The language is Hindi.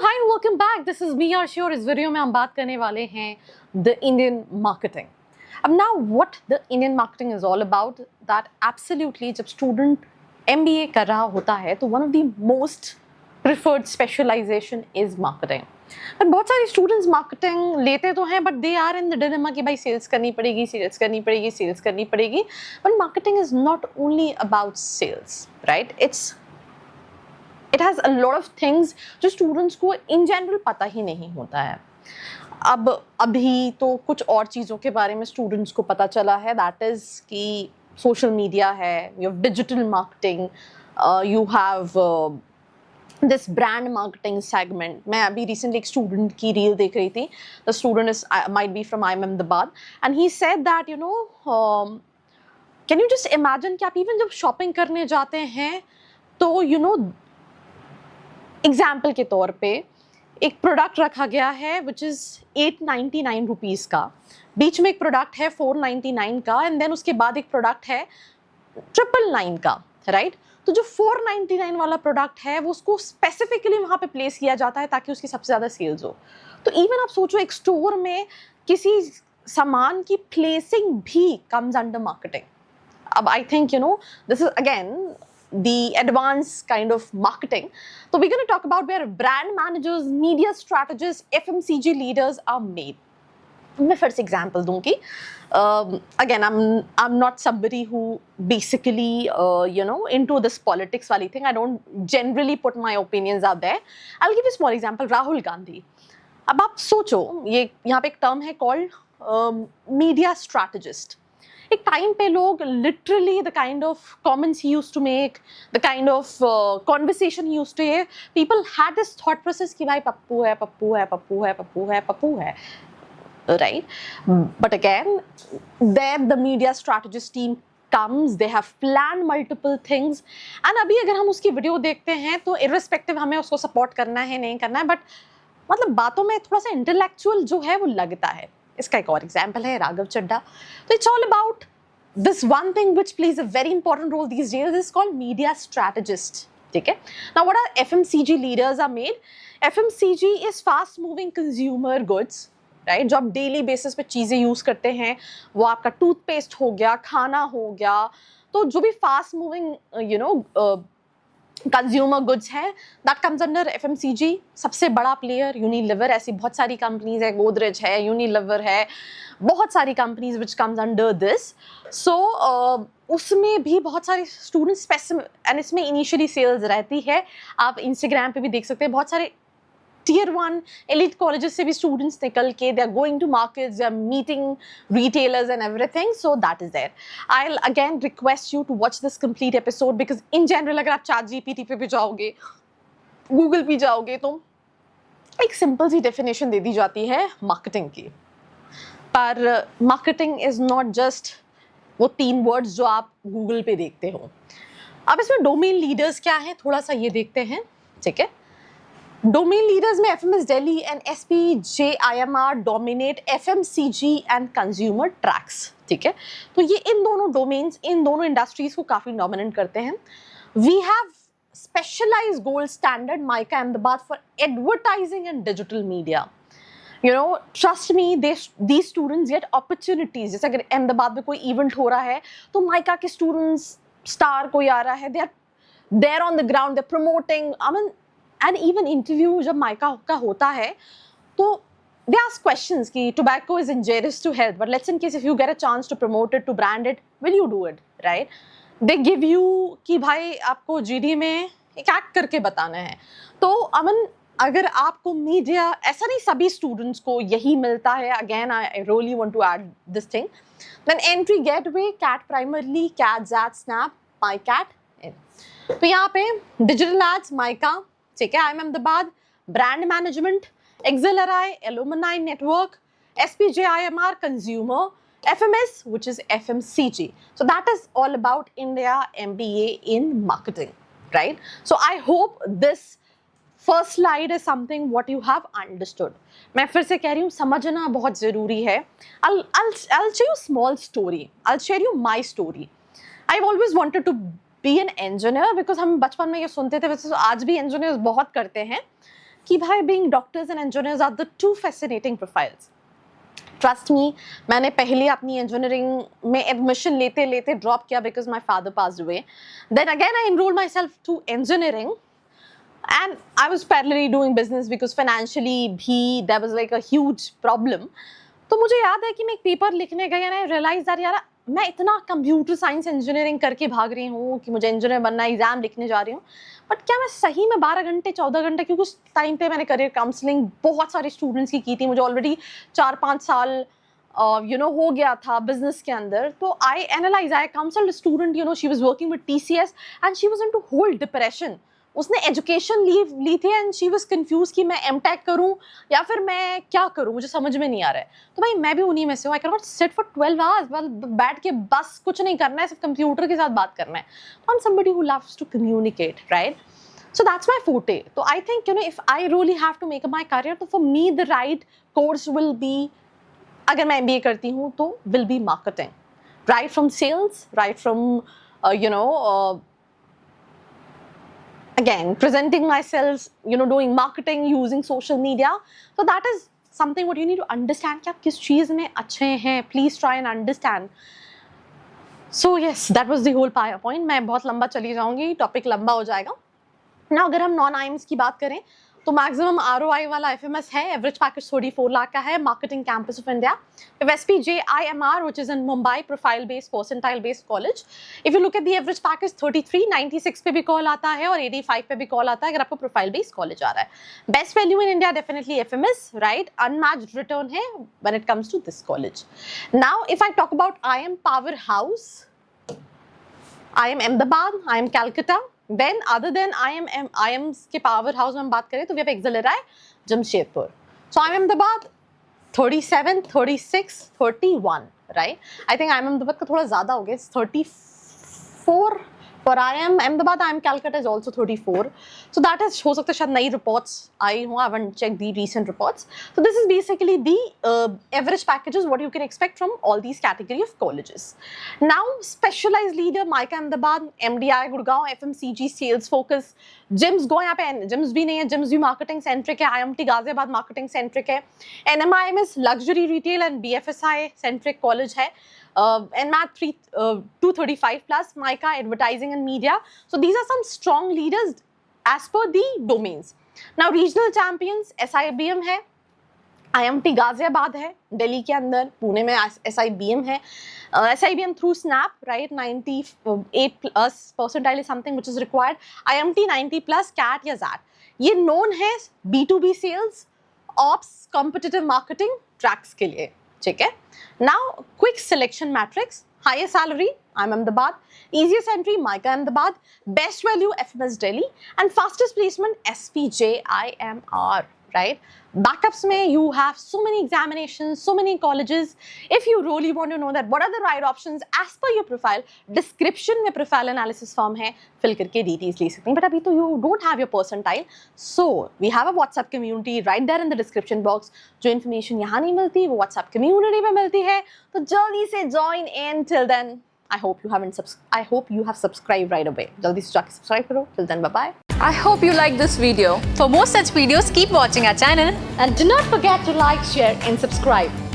Hi welcome back, this is me Arshi और इस वीडियो में हम बात करने वाले हैं द इंडियन मार्केटिंग। अब now what the Indian marketing is all about, that absolutely जब स्टूडेंट एमबीए कर रहा होता है तो one of the most preferred specialisation is marketing. But बहुत सारे स्टूडेंट्स मार्केटिंग लेते तो हैं but they are in the dilemma कि भाई सेल्स करनी पड़ेगी, सेल्स करनी पड़ेगी, सेल्स करनी पड़ेगी। But marketing is not only about sales, right? It has a lot of things जो स्टूडेंट्स को इन जनरल पता ही नहीं होता है। अब अभी तो कुछ और चीज़ों के बारे में स्टूडेंट्स को पता चला है, दैट इज़ कि सोशल मीडिया है, you have digital marketing, you have this brand marketing segment. मैं अभी रिसेंटली एक स्टूडेंट की रील देख रही थी। The student is might be from IIM Ahmedabad and he said that can you just imagine कि आप इवन जब शॉपिंग करने जाते हैं तो एग्जाम्पल के तौर पे एक प्रोडक्ट रखा गया है विच इज़ 899 रुपीज़ का, बीच में एक प्रोडक्ट है 499 का एंड देन उसके बाद एक प्रोडक्ट है 999 का, राइट? तो जो 499 वाला प्रोडक्ट है वो उसको स्पेसिफिकली वहाँ पे प्लेस किया जाता है ताकि उसकी सबसे ज़्यादा सेल्स हो। तो इवन आप सोचो एक स्टोर में किसी सामान की प्लेसिंग भी कम्स अंडर मार्केटिंग। अब I think this is again the advanced kind of marketing. So we're going to talk about where brand managers, media strategists, FMCG leaders are made. मैं फिर से example दूंगी. Again, I'm not somebody who basically into this politics वाली thing. I don't generally put my opinions out there. I'll give you a small example. Rahul Gandhi. अब आप सोचो, ये यहाँ पे एक term है called media strategist. एक टाइम पे लोग literally the kind of comments ही used to make, the kind of conversation ही used to have, people had this thought process कि भाई पप्पू है, पप्पू है, पप्पू है, पप्पू है, पप्पू है, right? But again there the media strategist team comes, they have planned multiple things and अभी अगर हम उसकी वीडियो देखते हैं तो irrespective हमें उसको सपोर्ट करना है नहीं करना है, बट मतलब बातों में थोड़ा सा इंटेलेक्चुअल जो है वो लगता है। इसका एक और एग्जाम्पल है राघव चड्ढा। तो it's all about this one thing which plays a very important role these days is called media strategist, ठीक है? Now what are FMCG leaders are made? FMCG is fast moving consumer goods, right? जो आप डेली बेसिस पे चीज़ें यूज़ करते हैं, वो आपका टूथपेस्ट हो गया, खाना हो गया, तो जो भी फास्ट मूविंग कंज्यूमर गुड्स है दैट कम्स अंडर FMCG। सबसे बड़ा प्लेयर यूनिलीवर, ऐसी बहुत सारी कंपनीज है, गोदरेज है, यूनिलीवर है, बहुत सारी companies which comes under this. So उसमें भी बहुत सारे स्टूडेंट्स एंड इसमें इनिशियली सेल्स रहती है। आप इंस्टाग्राम पे भी देख सकते हैं बहुत सारे Tier 1 elite colleges से भी students निकल के they are going to markets, they are meeting retailers and everything, so that is there. I'll again request you to watch this complete episode because in general अगर आप ChatGPT पे भी जाओगे, Google पे जाओगे तो एक सिंपल सी डेफिनेशन दे दी जाती है मार्केटिंग की। पर मार्केटिंग इज नॉट जस्ट वो 3 वर्ड्स जो आप गूगल पे देखते हो। अब इसमें डोमेन लीडर्स क्या है थोड़ा सा ये देखते हैं, ठीक है? डोमेन लीडर्स में FMS Delhi and SPJIMR dominate FMCG and consumer tracks, ठीक है? तो ये इन दोनों डोमेन्स, इन दोनों इंडस्ट्रीज को काफी डोमिनेट करते हैं। We have specialised gold standard MICA Ahmedabad for advertising and digital media. Trust me, these students get opportunities. जैसे अगर अहमदाबाद में कोई इवेंट हो रहा है तो माइका के स्टूडेंट्स, स्टार कोई आ रहा है, they are there on the ground, they're promoting. I mean, and even interview जब माइका का होता है तो they ask questions कि tobacco is injurious to health, but let's in case if you get a chance to promote it, to brand it, will you do it, right? They give you कि भाई आपको GD में एक एक्ट करके बताना है। तो अमन, अगर आपको मीडिया, ऐसा नहीं सभी स्टूडेंट्स को यही मिलता है, again I really want to add this thing, then entry gateway, CAT primarily, CAT XAT SNAP, MICAT in. तो यहाँ पे डिजिटल एड्स माइका, ठीक है, IIM अहमदाबाद, ब्रांड मैनेजमेंट, एक्सेलराई, alumni network, SPJIMR consumer, FMS which is FMCG. So that is all about India MBA in marketing, right? So I hope this first slide is something what you have understood. मैं फिर से कह रही हूँ, समझना बहुत ज़रूरी है। I'll share you small story. I'll share you my story. I've always wanted to be an engineer because हम बचपन में ये सुनते थे, वैसे आज भी engineers बहुत करते हैं कि भाई being doctors and engineers are the two fascinating profiles. Trust me, मैंने पहले अपनी इंजीनियरिंग में एडमिशन लेते लेते ड्रॉप किया because my father passed away. Then again I enrolled myself to engineering and I was parallelly doing business because financially भी there was like a huge problem. तो मुझे याद है कि मैं एक पेपर लिखने गई एंड आई रियलाइज दैट यार मैं इतना कंप्यूटर साइंस इंजीनियरिंग करके भाग रही हूँ कि मुझे इंजीनियर बनना, एग्जाम लिखने जा रही हूँ, बट क्या मैं सही में 12 घंटे 14 घंटे, क्योंकि उस टाइम पे मैंने करियर काउंसलिंग बहुत सारे स्टूडेंट्स की थी, मुझे ऑलरेडी 4-5 साल हो गया था बिजनेस के अंदर. तो I analyse, I counselled student, she was working with TCS and she was into whole depression. उसने एजुकेशन लीव ली थी एंड शी वाज कंफ्यूज कि मैं एमटेक करूं या फिर मैं क्या करूं, मुझे समझ में नहीं आ रहा है. तो भाई मैं भी उन्हीं में से हूँ. I can not sit for 12 hours बैठ के बस कुछ नहीं करना है, सिर्फ कंप्यूटर के साथ बात करना है. तो I am somebody who loves to communicate, right? So that's my forte. So I think, if I really have to make up my career, तो for me the right course will be, अगर मैं MBA करती हूँ तो will be marketing, right from sales, right from again presenting myself, doing marketing using social media. So that is something what you need to understand कि आप किस चीज़ में अच्छे हैं. Please try and understand. So yes, that was the whole point. मैं बहुत लंबा चली जाऊँगी, टॉपिक लंबा हो जाएगा ना. अगर हम नॉन IIMS की बात करें तो मैक्सिमम ROI वाला FMS है. एवरेज पैकेज 34 लाख का है. Marketing campus of India. SPJIMR which is in Mumbai, profile based percentile based college. If you look at the average package 33, 96 पे भी कॉल आता है और 85 पे भी कॉल आता है अगर आपको प्रोफाइल बेस्ड कॉलेज आ रहा है. Best value in India definitely FMS, right? Unmatched return है when it comes to this college. Now if I talk about IIM powerhouse, IIM Ahmedabad, IIM Calcutta. Then other than IIMs के पावर हाउस में हम बात करें तो we have Excelera, Jamshedpur. So IIM Ahmedabad 37, 36, 31, right? I think IIM Ahmedabad का थोड़ा ज़्यादा हो गया, 34 for IIM Ahmedabad. IIM Calcutta is also 34. So that is, हो सकता है शायद नई reports आई हूँ. I haven't checked the recent reports. So this is basically the average packages what you can expect from all these category of colleges. Now specialized leader MICA Ahmedabad, MDI Gurgaon, FMCG sales focus. gyms go यहाँ पे gyms भी नहीं है, gyms भी marketing centric है. IMT गाजियाबाद marketing centric है. NMIMS luxury retail and BFSI centric college है. NMAT 235 plus, MICA advertising and media. So these are some strong leaders as per the domains. Now regional champions SIBM है, IMT गाजियाबाद है दिल्ली के अंदर, पुणे में SIBM है. SIBM through SNAP, right? 98 plus percentile is something which is required. IMT 90 plus, CAT या ZAT. ये known है B2B sales, ops, competitive marketing tracks के लिए, ठीक है? Now quick selection matrix. Highest salary IIM Ahmedabad, easiest entry MICA Ahmedabad, best value FMS Delhi, and fastest placement SPJIMR, right? Backups में you have so many examinations, so many colleges. If you really want to know that what are the right options as per your profile, description में profile analysis form है, fill करके details ले सकते हैं. But अभी तो you don't have your percentile, so we have a WhatsApp community right there in the description box. जो information यहाँ नहीं मिलती वो WhatsApp community में मिलती है, तो जल्दी से join in. Till then, I hope you have subscribed right away. जल्दी से जाके subscribe करो. Till then, bye bye. I hope you like this video. For more such videos, keep watching our channel. And do not forget to like, share and subscribe.